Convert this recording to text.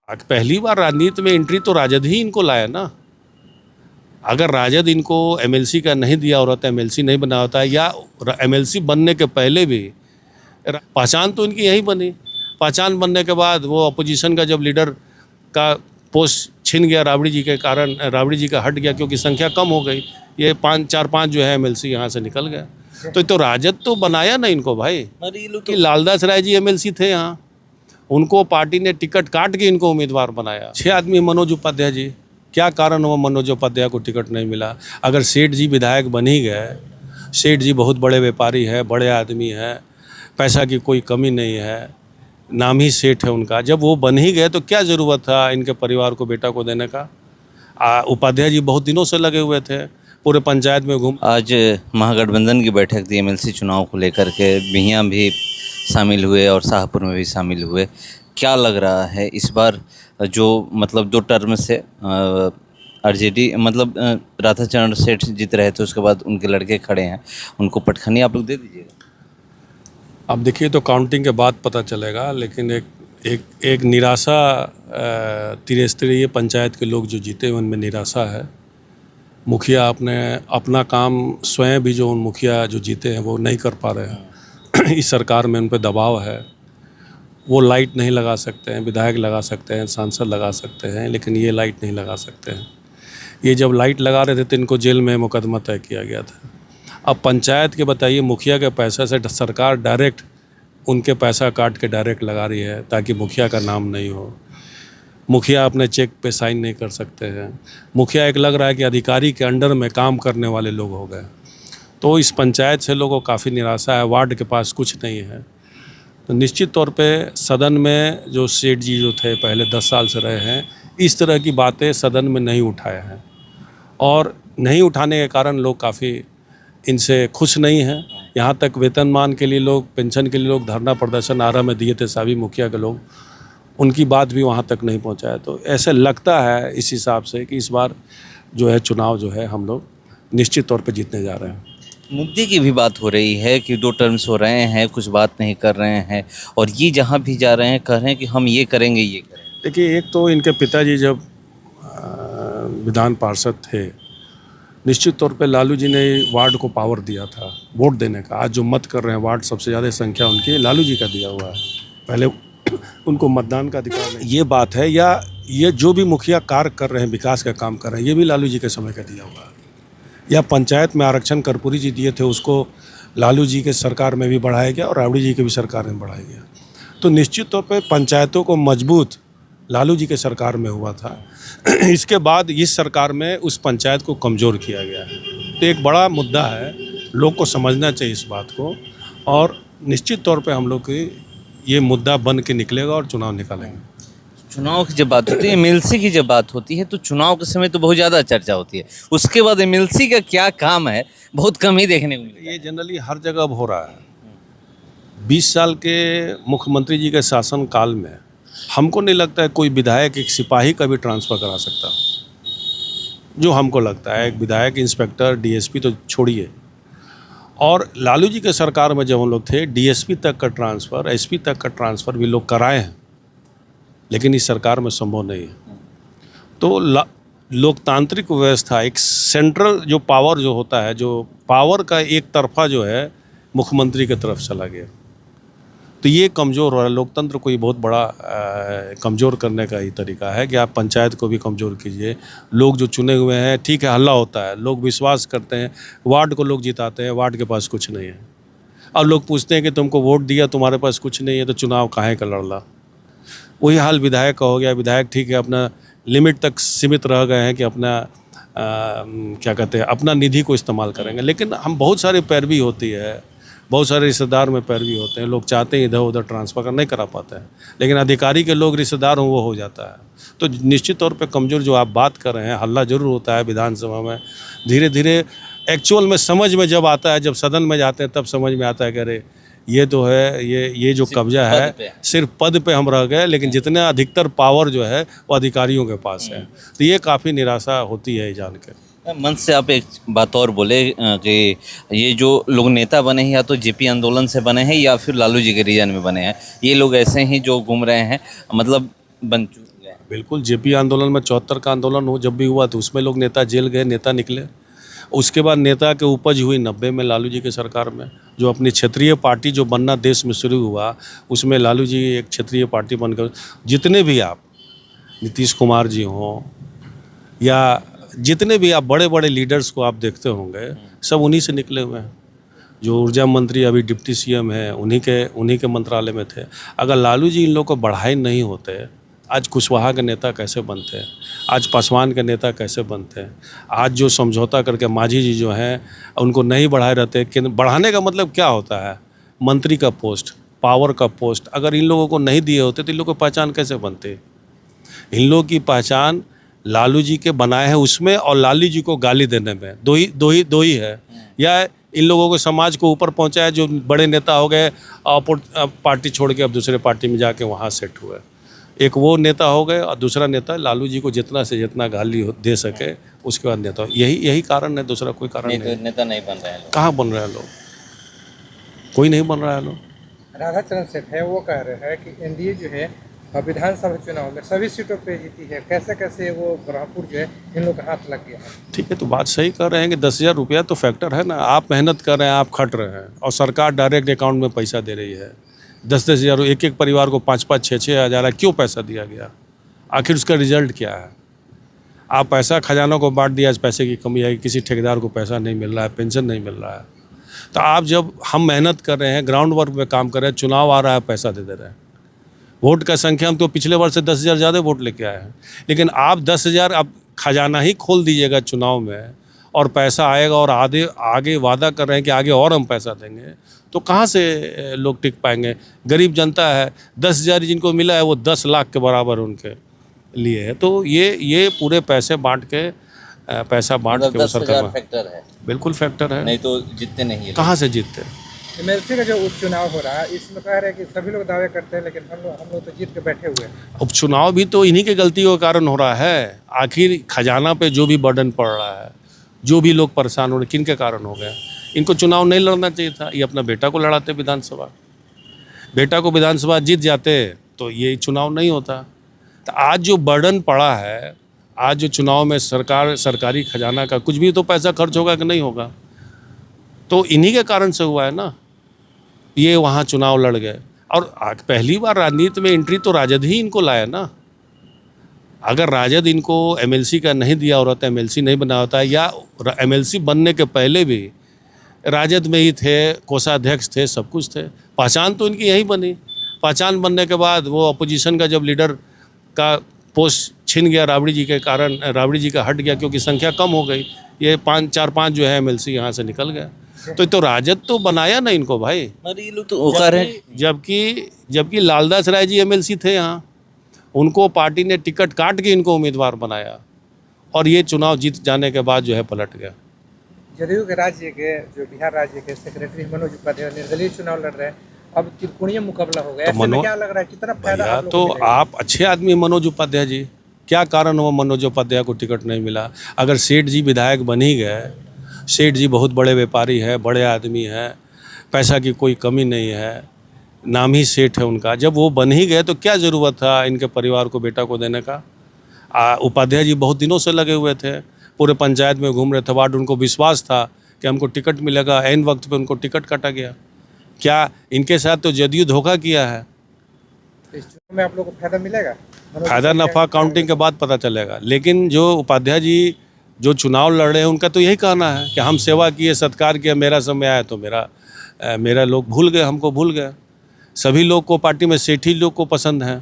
पहली बार राजनीति में एंट्री तो राजद ही इनको लाया ना। अगर राजद इनको एमएलसी का नहीं दिया होता, एमएलसी नहीं बना होता, या एमएलसी बनने के पहले भी पहचान तो इनकी यही बनी। पहचान बनने के बाद वो अपोजिशन का जब लीडर का पोस्ट छिन गया राबड़ी जी के कारण, राबड़ी जी का हट गया क्योंकि संख्या कम हो गई, ये 4-5 जो है एमएलसी यहाँ से निकल गया। तो राजद तो बनाया ना इनको भाई। कि लालदास राय जी एमएलसी थे यहाँ, उनको पार्टी ने टिकट काट के इनको उम्मीदवार बनाया। 6 आदमी मनोज उपाध्याय जी, क्या कारण हुआ मनोज उपाध्याय को टिकट नहीं मिला? अगर सेठ जी विधायक बन ही गए, सेठ जी बहुत बड़े व्यापारी है, बड़े आदमी है, पैसा की कोई कमी नहीं है, नाम ही सेठ है उनका, जब वो बन ही गए तो क्या ज़रूरत था इनके परिवार को बेटा को देने का? उपाध्याय जी बहुत दिनों से लगे हुए थे, पूरे पंचायत में घूम। आज महागठबंधन की बैठक थी एमएलसी चुनाव को लेकर के, बिहियां भी शामिल हुए और शाहपुर में भी शामिल हुए। क्या लग रहा है इस बार जो मतलब 2 टर्म से आरजेडी मतलब राधाचरण सेठ जीत रहे थे, उसके बाद उनके लड़के खड़े हैं, उनको पटखनी आप लोग दे दीजिएगा? अब देखिए तो काउंटिंग के बाद पता चलेगा, लेकिन एक निराशा त्रिस्तरीय पंचायत के लोग जो जीते उनमें निराशा है। मुखिया अपना काम स्वयं भी जो मुखिया जो जीते हैं वो नहीं कर पा रहे हैं। इस सरकार में उन पर दबाव है, वो लाइट नहीं लगा सकते हैं, विधायक लगा सकते हैं, सांसद लगा सकते हैं, लेकिन ये लाइट नहीं लगा सकते हैं। ये जब लाइट लगा रहे थे तो इनको जेल में मुकदमा तय किया गया था। अब पंचायत के बताइए, मुखिया के पैसे से सरकार डायरेक्ट उनके पैसा काट के डायरेक्ट लगा रही है ताकि मुखिया का नाम नहीं हो। मुखिया अपने चेक पे साइन नहीं कर सकते हैं। मुखिया एक लग रहा है कि अधिकारी के अंडर में काम करने वाले लोग हो गए। तो इस पंचायत से लोगों को काफ़ी निराशा है। वार्ड के पास कुछ नहीं है, तो निश्चित तौर पे सदन में जो सेठ जी जो थे पहले 10 साल से रहे हैं, इस तरह की बातें सदन में नहीं उठाए हैं, और नहीं उठाने के कारण लोग काफ़ी इनसे खुश नहीं हैं। यहाँ तक वेतनमान के लिए लोग, पेंशन के लिए लोग धरना प्रदर्शन आरा में दिए थे सावी मुखिया के लोग, उनकी बात भी वहाँ तक नहीं पहुँचाया। तो ऐसे लगता है इस हिसाब से कि इस बार जो है चुनाव जो है हम लोग निश्चित तौर पे जीतने जा रहे हैं। मुद्दे की भी बात हो रही है कि 2 टर्म्स हो रहे हैं, कुछ बात नहीं कर रहे हैं, और ये जहाँ भी जा रहे हैं कह रहे हैं कि हम ये करेंगे, ये करेंगे। देखिए, एक तो इनके पिताजी जब विधान पार्षद थे, निश्चित तौर पे लालू जी ने वार्ड को पावर दिया था वोट देने का। आज जो मत कर रहे हैं वार्ड, सबसे ज़्यादा संख्या उनकी लालू जी का दिया हुआ है, पहले उनको मतदान का अधिकार नहीं। ये बात है, या ये जो भी मुखिया कार्य कर रहे हैं, विकास का काम कर रहे हैं, ये भी लालू जी के समय का दिया हुआ है। या पंचायत में आरक्षण कर्पूरी जी दिए थे, उसको लालू जी के सरकार में भी बढ़ाया गया और राबड़ी जी के भी सरकार में बढ़ाया गया। तो निश्चित तौर पे पंचायतों को मजबूत लालू जी के सरकार में हुआ था। इसके बाद इस सरकार में उस पंचायत को कमज़ोर किया गया है। तो एक बड़ा मुद्दा है, लोग को समझना चाहिए इस बात को, और निश्चित तौर पे हम लोग की ये मुद्दा बन के निकलेगा और चुनाव निकालेंगे। चुनाव की जब बात होती है, एमएलसी की जब बात होती है, तो चुनाव के समय तो बहुत ज़्यादा चर्चा होती है। उसके बाद एमएलसी का क्या काम है, बहुत कम ही देखने को मिलता है। ये जनरली हर जगह अब हो रहा है। 20 साल के मुख्यमंत्री जी के शासन काल में हमको नहीं लगता है कोई विधायक एक सिपाही का भी ट्रांसफ़र करा सकता, जो हमको लगता है। एक विधायक, इंस्पेक्टर, डीएसपी तो छोड़िए, और लालू जी के सरकार में जब हम लोग थे, डीएसपी तक का ट्रांसफ़र, एसपी तक का ट्रांसफ़र भी लोग कराए हैं, लेकिन इस सरकार में संभव नहीं है। तो लोकतांत्रिक व्यवस्था, एक सेंट्रल जो पावर जो होता है, जो पावर का एक तरफा जो है मुख्यमंत्री की तरफ चला गया, तो ये कमज़ोर हो रहा है। लोकतंत्र को ये बहुत बड़ा कमज़ोर करने का ही तरीका है कि आप पंचायत को भी कमज़ोर कीजिए। लोग जो चुने हुए हैं, ठीक है, हल्ला होता है, लोग विश्वास करते हैं, वार्ड को लोग जिताते हैं, वार्ड के पास कुछ नहीं है। अब लोग पूछते हैं कि तुमको वोट दिया, तुम्हारे पास कुछ नहीं है, तो चुनाव काहे का लड़ला। वही हाल विधायक का हो गया। विधायक ठीक है, अपना लिमिट तक सीमित रह गए हैं कि अपना क्या कहते हैं, अपना निधि को इस्तेमाल करेंगे, लेकिन हम बहुत सारी पैरवी होती है, बहुत सारे रिश्तेदार में पैरवी होते हैं। लोग चाहते हैं इधर उधर ट्रांसफ़र कर, नहीं करा पाते हैं, लेकिन अधिकारी के लोग रिश्तेदार हों वो हो जाता है। तो निश्चित तौर पे कमज़ोर जो आप बात कर रहे हैं, हल्ला जरूर होता है विधानसभा में। धीरे धीरे एक्चुअल में समझ में जब आता है, जब सदन में जाते हैं, तब समझ में आता है कि अरे ये तो है, ये जो कब्जा है सिर्फ पद पे हम रह गए, लेकिन जितने अधिकतर पावर जो है वो अधिकारियों के पास है। तो ये काफ़ी निराशा होती है जान के। मन से आप एक बात और बोले कि ये जो लोग नेता बने हैं, या तो जेपी आंदोलन से बने हैं या फिर लालू जी के रीजन में बने हैं, ये लोग ऐसे ही जो घूम रहे हैं, मतलब बन चुके हैं। हैं। बिल्कुल, जेपी आंदोलन में 74 का आंदोलन हो जब भी हुआ तो उसमें लोग नेता जेल गए, नेता निकले। उसके बाद नेता के उपज हुई 90 में लालू जी की सरकार में, जो अपनी क्षेत्रीय पार्टी जो बनना देश में शुरू हुआ, उसमें लालू जी एक क्षेत्रीय पार्टी बनकर, जितने भी आप नीतीश कुमार जी हों या जितने भी आप बड़े बड़े लीडर्स को आप देखते होंगे, सब उन्हीं से निकले हुए हैं। जो ऊर्जा मंत्री अभी डिप्टी सीएम है, उन्हीं के मंत्रालय में थे। अगर लालू जी इन लोग को बढ़ाए नहीं होते, आज कुशवाहा के नेता कैसे बनते हैं, आज पासवान के नेता कैसे बनते हैं, आज जो समझौता करके मांझी जी जो हैं उनको नहीं बढ़ाए रहते। कि बढ़ाने का मतलब क्या होता है? मंत्री का पोस्ट, पावर का पोस्ट अगर इन लोगों को नहीं दिए होते तो इन लोगों की पहचान कैसे बनती? इन लोगों की पहचान लालू जी के बनाए हैं उसमें और लालू जी को गाली देने में, दो ही है। या इन लोगों को समाज को ऊपर पहुंचाया, जो बड़े नेता हो गए पार्टी छोड़ के अब दूसरे पार्टी में जाके वहाँ सेट हुए। एक वो नेता हो गए और दूसरा नेता लालू जी को जितना से जितना गाली दे सके उसके बाद नेता। यही कारण है, दूसरा कोई कारण नहीं। नेता नहीं बन रहे हैं लोग। कहाँ बन रहे हैं लोग? कोई नहीं बन रहा है लोग। राधाचरण सेठ है, वो कह रहे हैं कि एनडीए जो है विधानसभा चुनाव में सभी सीटों पे जीती है। कैसे कैसे वो ब्रह्मपुर जो है इन लोग का हाथ लग गया है। ठीक है, तो बात सही कर रहे हैं कि 10,000 रुपया तो फैक्टर है ना। आप मेहनत कर रहे हैं, आप खट रहे हैं और सरकार डायरेक्ट अकाउंट में पैसा दे रही है। 10-10 हज़ार, एक परिवार को 5-5, 6-6 हज़ार क्यों पैसा दिया गया? आखिर उसका रिजल्ट क्या है? आप पैसा खजाना को बांट दिया, आज पैसे की कमी आई, किसी ठेकेदार को पैसा नहीं मिल रहा है, पेंशन नहीं मिल रहा है। तो आप जब हम मेहनत कर रहे हैं, ग्राउंड वर्क में काम कर रहे हैं, चुनाव आ रहा है, पैसा दे रहे हैं। वोट का संख्या हम तो पिछले वर्ष से 10,000 ज़्यादा वोट लेके आए हैं, लेकिन आप 10,000 आप खजाना ही खोल दीजिएगा चुनाव में और पैसा आएगा और आगे वादा कर रहे हैं कि आगे और हम पैसा देंगे, तो कहाँ से लोग टिक पाएंगे? गरीब जनता है, 10,000 जिनको मिला है वो 10 लाख के बराबर उनके लिए है। तो ये पूरे पैसे बांट के वो सरकार फैक्टर है। बिल्कुल फैक्टर है, नहीं तो जीतते नहीं है। कहाँ से जीतते? एमएलसी का जो उपचुनाव हो रहा है इसमें कह रहे हैं कि सभी लोग दावे करते हैं, लेकिन हम लोग तो जीत के बैठे हुए हैं। उपचुनाव भी तो इन्हीं के गलतियों के कारण हो रहा है। आखिर खजाना पे जो भी बर्डन पड़ रहा है, जो भी लोग परेशान हो रहे, किन के कारण हो गया? इनको चुनाव नहीं लड़ना चाहिए था। ये अपना बेटा को लड़ाते विधानसभा, बेटा को विधानसभा जीत जाते तो ये चुनाव नहीं होता। तो आज जो बर्डन पड़ा है, आज जो चुनाव में सरकारी खजाना का कुछ भी तो पैसा खर्च होगा कि नहीं होगा, तो इन्हीं के कारण से हुआ है ना। ये वहाँ चुनाव लड़ गए और पहली बार राजनीति में एंट्री तो राजद ही इनको लाया ना। अगर राजद इनको एमएलसी का नहीं दिया होता, एमएलसी नहीं बना होता, या एमएलसी बनने के पहले भी राजद में ही थे, कोषाध्यक्ष थे, सब कुछ थे, पहचान तो इनकी यही बनी। पहचान बनने के बाद वो अपोजिशन का जब लीडर का पोस्ट छिन गया राबड़ी जी के कारण, राबड़ी जी का हट गया क्योंकि संख्या कम हो गई, ये 4-5 जो है एमएलसी यहाँ से निकल गया। तो राजद तो बनाया ना इनको भाई। अरे ये लोग तो कह रहे हैं, जबकि लालदास राय जी एमएलसी थे यहाँ, उनको पार्टी ने टिकट काट के इनको उम्मीदवार बनाया और ये चुनाव जीत जाने के बाद जो है पलट गया। जदयू के राज्य के जो बिहार राज्य के सेक्रेटरी मनोज उपाध्याय निर्दलीय चुनाव लड़ रहे हैं, अब त्रिकोणीय मुकाबला हो गया। ऐसे में क्या लग रहा है, कितना फायदा आप लोगों को मिलेगा? आप अच्छे आदमी मनोज उपाध्याय जी, क्या कारण हुआ मनोज उपाध्याय को टिकट नहीं मिला? अगर सेठ जी विधायक बन ही गए, सेठ जी बहुत बड़े व्यापारी है, बड़े आदमी है, पैसा की कोई कमी नहीं है, नाम ही सेठ है उनका, जब वो बन ही गए तो क्या ज़रूरत था इनके परिवार को बेटा को देने का? उपाध्याय जी बहुत दिनों से लगे हुए थे, पूरे पंचायत में घूम रहे थे, वार्ड, उनको विश्वास था कि हमको टिकट मिलेगा, ऐन वक्त पे उनको टिकट काटा गया। क्या इनके साथ तो जदयू धोखा किया है? इस चुनाव में आप लोगों को फायदा मिलेगा? फायदा नफा काउंटिंग के बाद पता चलेगा। लेकिन जो उपाध्याय जी जो चुनाव लड़ रहे हैं उनका तो यही कहना है कि हम सेवा किए, सत्कार किया, मेरा समय आया तो मेरा लोग भूल गए, हमको भूल गए। सभी लोग को पार्टी में सेठी लोग को पसंद है।